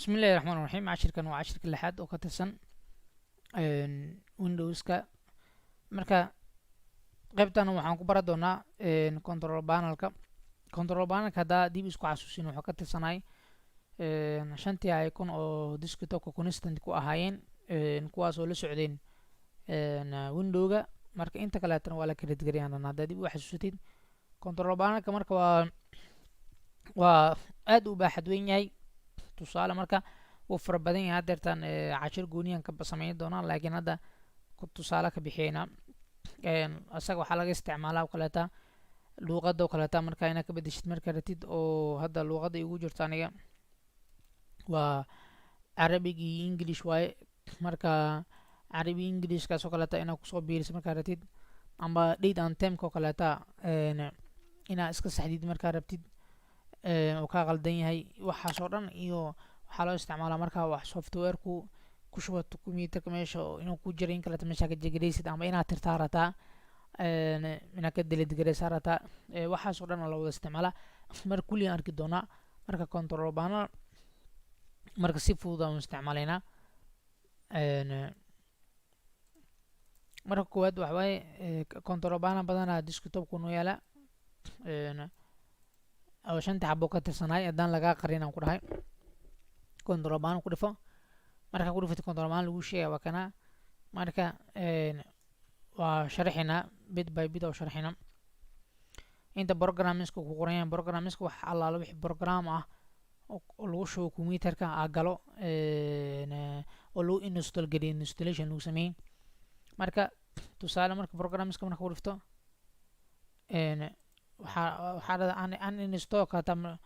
بسم الله الرحمن الرحيم. cashirkan waa cashirka lixaad oo ka tirsan Windowska. marka qaybtan waxaan ku baran doonaa control panelka. control panelka hadda dib isku xasuusin wuxuu ka tirsanay shantii icon oo desktopka constant ku ahaayeen kuwaas oo la socdeen windowga. marka inta kale tan waa la kala digariyaan hadda dib u xasuusatid. control panelka marka waa aad u baaxad weyn yahay. tusaale marka uu fara badan yahay hadeertan cashir gooniyan ka samayn doonaa, laakiin hadda ku tusaale ka bixiyayna asaga waxaa laga isticmaalaa oo kaleeta luuqada oo kaleeta marka inaad ka bedeshid marka ratid. oo hadda luuqada igu jirta aniga waa Arabic iyo English waaye. marka Arabic English kaas oo kaleeta inaad kusoo biirisid marka ratid, amba date and time oo kaleeta inaad iska saxdid marka rabtid oo ka qaldan yahay waxaas oo dhan. iyo waxaa loo isticmaalaa marka wax software ku shubato computerka meesha inuu ku jiro in kale meesha ka jegraysid ama inaad tirtaa rataa inaad ka delete garaysaa rataa waxaas oo dhan la wada isticmaalaa. mar kulli aan arki doonaa marka control panel marka si fudud aan isticmaalaynaa. marka koowaad waxa waaye control panel badanaa desktopku noo yaala oo shanta xabo ka tirsanay haddaan lagaa qarin aan ku dhahay control panel ku dhifo. marka ku dhifto control panel lagu sheegay waa kana. marka waa sharaxina bit by bit oo sharaxina inta programmiska ku qoran yahay. programmiska wax allaala wixii program ah oo lagu shubo computerka galo oo lagu install geliyo installation lagu sameeyay. marka tusaale marka programmiska marka ku dhifto waxaa aan install ka tam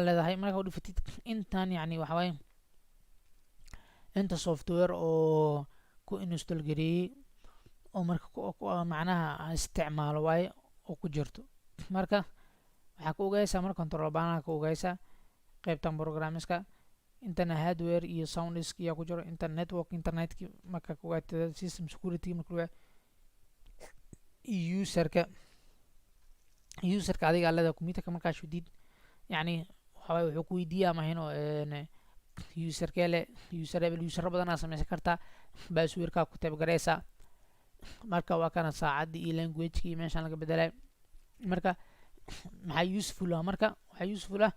leedahay marka u dhifatid intaan yani waxa waaye inta software oo ku install gareeyay oo marka macnaha isticmaalo waaye oo ku jirto. marka waxaa ku ogaysaa marka control panel ka ogaysaa qaybtan programmiska intana hardware iyo sound disk iyo ku jiro inta network internet marka ku ogaataa system security marka userka adiga leedahay computerka markaa shudid yani waxa wuxuu ku weydiiyaa mahayno user badanaa samaysan kartaa passwordka ku tab garaysaa. marka waa kana saacadii iyo languageki iyo meeshaan laga bedelay. marka maxaa useful ah marka waxaa useful ah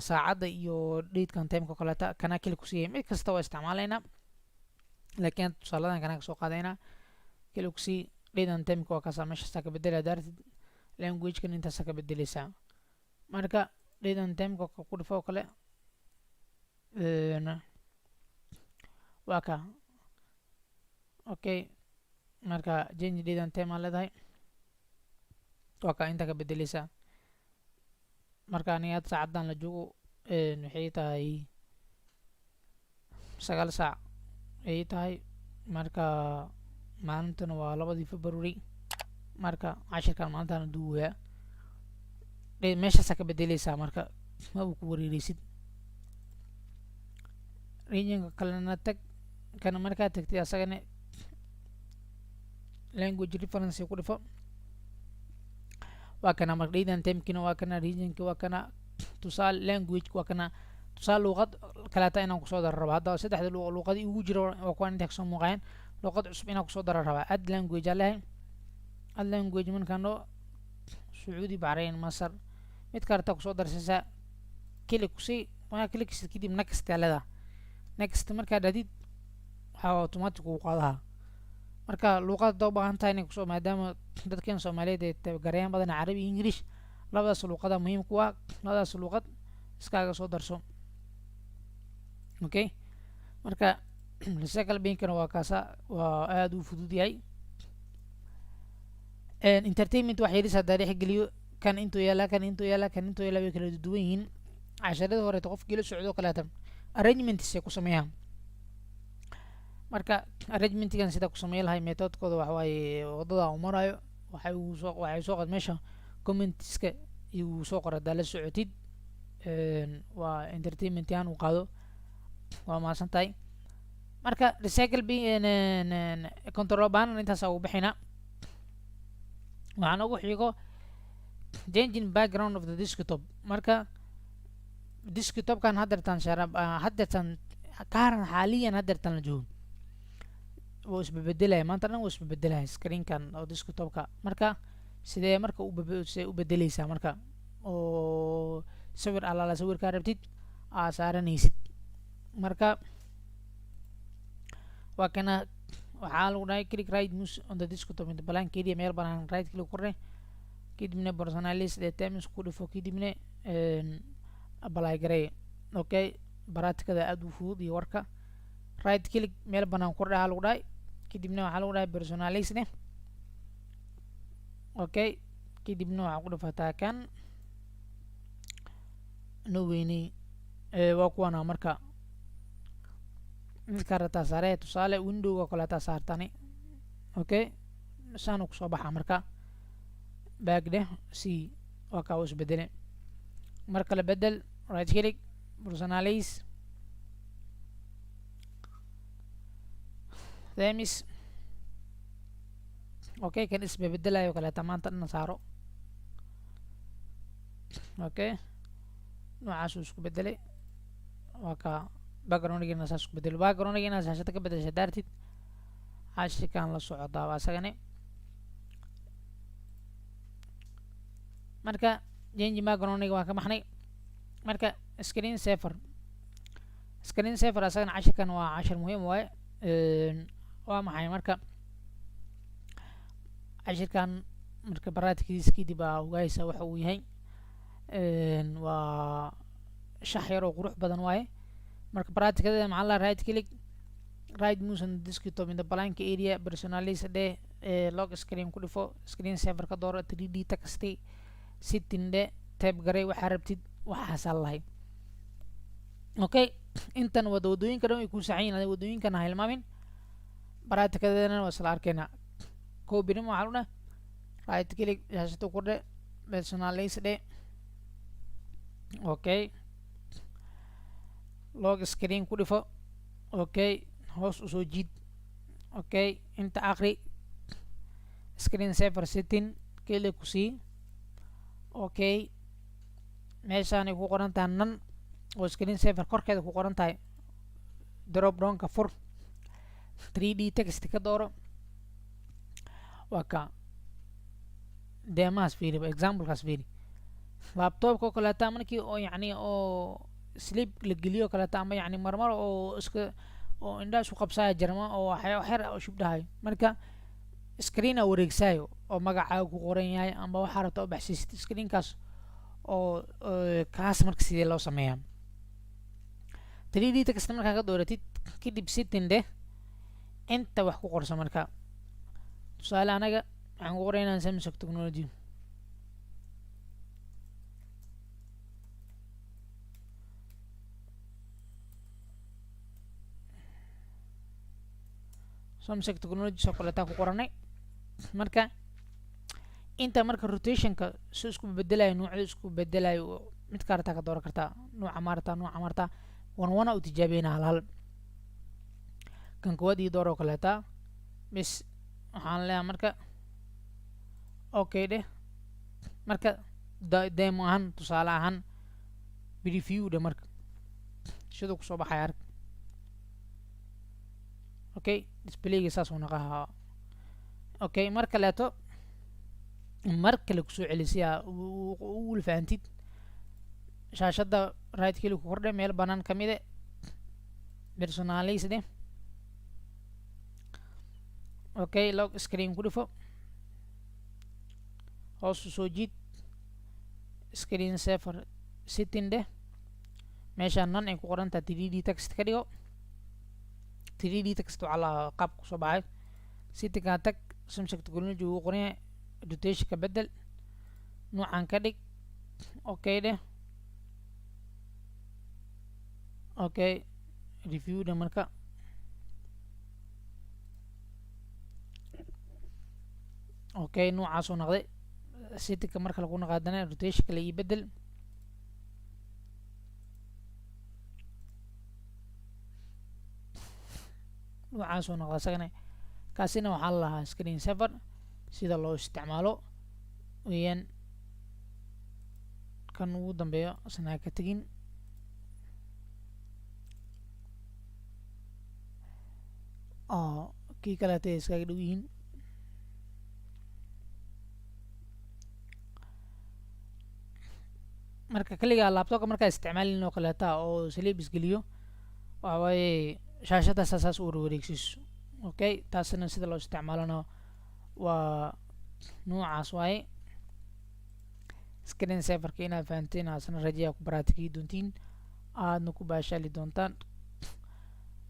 saacadda iyo datekan timeka kaleeta kana keli ku siiyay mid kasta waa isticmaalaynaa, laakiin tusaaladan kana soo qaadaynaa keli ku sii date and timeka waa kaasa meeshaas ka bedelaa daartid languagekan intaas ka bedelaysaa. marka date and timeka ku dhifo kale waa ka okay. marka change date and time leedahay waa ka inta ka bedelaysaa. marka aniga saacadan la joogo waxay tahay 9 saac ay tahay. marka maalintana waa 2 February. marka cashirkan maalintan duuya meeshaas ka bedelaysaa marka ma uu ku wareeraysid regionka kalena tag kana markaa tagtay asagana language reference ku dhifo waa kana. marka date and timekina waa kana, regionka waa kana, tusaale language waa kana, tusaale luuqad kaleeta inaan kusoo daro rabo. hadda saddexda luuqadii ugu jiro waa kuwan inta kasoo muuqayaan. luuqad cusub inaan kusoo daro rabaa add language lehay. add language markaano Sacuudi, Bahrain, Masar mid karta kusoo darsaysaa keli kusii waa kelikiisa kadib next leedahay. next markaa dhadid waxaa automatic uu qaadaha. marka luuqada u baahan tahay inay kusoo maadaama dadkan Soomaaliyeed ay garayaan badan Arabi English labadaas luuqada muhiim ku ah. labadaas luuqad iskaaga soo darso okay. marka recycle binkana waa kaasa waa aad u fudud yahay. entertainment waxa yidhi dhex geliyo kan intuu yaala kan intuu yaala kan intuu yaala way kala duwan yihiin. casharada hore qofkii la socdo kaleeta arrangement ay ku sameeyaan. marka arrangementkan sida ku sameeyay lahay methodkooda waxa waaye wadada uu marayo waxay soo qad meesha commentska iyo soo qorada la socotid waa entertainment yaan u qaado waa maasantahay. marka recycle bin control panel intaas ugu bixina waxaan ugu xigo changing background of the desktop. marka desktop kan haddeertan sharab haddeertan kaaran xaaliyan haddeertan la joogo wuu isbebedelaya maanta dhan wuu isbebedelaya screenkan oo desktopka marka sidee marka sidee u bedeleysaa marka oo sawir allaala sawirkaa rabtid aa saaranaysid marka waa kana waxaa lagu dhahay click right mouse on the desktop in the blank area meel banaan right click korne kadibna personalize the terms ku dhifo kadibna apply garee okay baraatikada aad u fudud iyo warka right click meel banaan kordhe waxaa lagu dhahay kadibna waxaa lagu dhahay personalize ne okay kadibna waxaa ku dhifataa kan no weyney waa kuwana marka midkaa rataa saaree tusaale windowga kaleetaa saartani okay saanu kusoo baxa marka baagdhe c waa kaa u isbedele mar kale bedel right click personalize themis okay kan isbebedelayo kaleeta maanta dhan saaro okay noocaasuu isku bedelay waa ka backgroundgiina saas isku bedelo backgroundgiina shaashada ka bedesha daartid cashirkan la socdaa waa isagane marka change backgroundga waan ka baxnay marka screen saver asagana cashirkan waa cashir muhiim waaye waa maxay marka cashirkan marka baraatikadiisa kadib aa ogaaysa waxa uu yahay waa shax yar oo qurux badan waaye marka baraatikada maxaa la right click right mouse on the desktop in the blank area personalize dhe log screen ku dhifo screen saver ka dooro 3D text setting dhe tab garay waxaa rabtid waxaasaa lahay okay intan wadooyinka dhan way ku saxayin adiga wadooyinkana ha hilmaamin baraatikadana waa isla arkaynaa copyrim waxaa lu dhah right click shaashada ku dhe personalize dhe okay log screen ku dhifo okay hoos usoo jiid okay inta aqri screen saver setting kele ku sii okay meeshaanay ku qoran tahay nan oo screen saver korkeeda ku qoran tahay drop downka fur 3D text ka dooro waa ka deemahaas fiiri examplekaas fiiri laptopka oo kaleeta markii oo yacni oo sleep la geliyo kaleeta ama yacni marmar oo iska oo indhaha isku qabsaya jarma oo waxyar oo shubdhahayo marka screena wareegsaayo oo magacaaga ku qoran yahay amba waxaa rabta u baxsiisid screenkaas oo kaas marka sidee loo sameeyaa 3D text markaa ka dooratid kadib setting dheh inta wax ku qorsa marka tusaale anaga waxaan ku qoraynaa Samsung technology Samsung technology soo kaleetaa ku qoranay marka inta marka rotationka si isku bedelayo nuucda isku bedelayo mid kaarta ka dooran kartaa nuuca maarta wana u tijaabiyana hal kan koowaad ii dooro kaleetaa bis waxaan leeyahay marka okay dheh marka demo ahaan tusaale ahaan preview dheh marka siduu kusoo baxay arag okay displayga saas uu naqahaa okay mar kaleeto mar kale kusoo celisiyaa ugu fahamtid shaashada right click ku kordhe meel banaan ka mid personalize dheh okay log screen ku dhifo hoos u soo jiid screen saver setting dheh meeshaan nan ay ku qoran tahay 3D text ka dhigo 3D text waxaa la qaab kusoo baxay settingkaa tag Samsung technology ugu qoran yahay rotation ka bedel nuucan ka dhig okay dheh okay review dheh marka okay nuucaasuu noqday settingka marka lagu naqaadana rotationka la ii bedel nuucaasuu noqda isagana kaasina waxaa la lahaa screen saver sida loo isticmaalo weeyaan kan ugu dambeeyo isna ka tegin oo kii kaleeta ay iskaga dhow yihiin. marka kaligaa laptopka markaa isticmaalin oo kaleeta oo saliib isgeliyo waxa waaye shaashada saas u wareegsiiso. okay taasina sida loo isticmaalana waa noocaas waaye. screen saverka inaad fahanteen asna rajaya ku baraatigi doontiin aadna ku baashaali doontaan.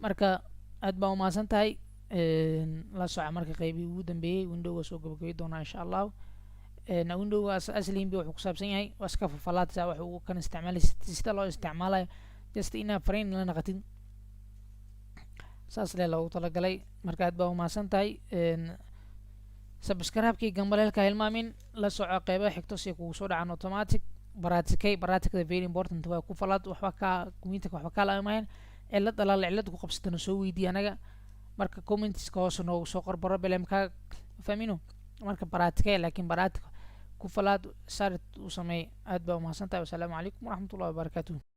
marka aad baa umahadsan tahay. la soco marka qeybii ugu dambeeyey windowga soo gabagabay doonaa insha allah. windowga asliin bi wuxuu ku saabsan yahay waa iska fafalaadsa wax uu kan isticmaalaysa sida loo isticmaalayo just inaad fariin la naqatin saas lee loogu talagalay. marka aad baa umahadsan tahay. subscribe-kii gambaleelka hilmaamin la soco qeybaha xigto si kugu soo dhacaan automatic. baraatikada very important waa ku falaad waxba ka community waxba ka laamayn cilad dalaal cilad ku qabsatana soo weydii anaga. marka comments-ka hoos noogu soo qor problem ka fahmino. marka baraatikay laakiin baraatik ku falaad saart u sameey. aad baa umahadsan tahay. wassalaamu calaykum waraxmatullahi wabarakaatuh.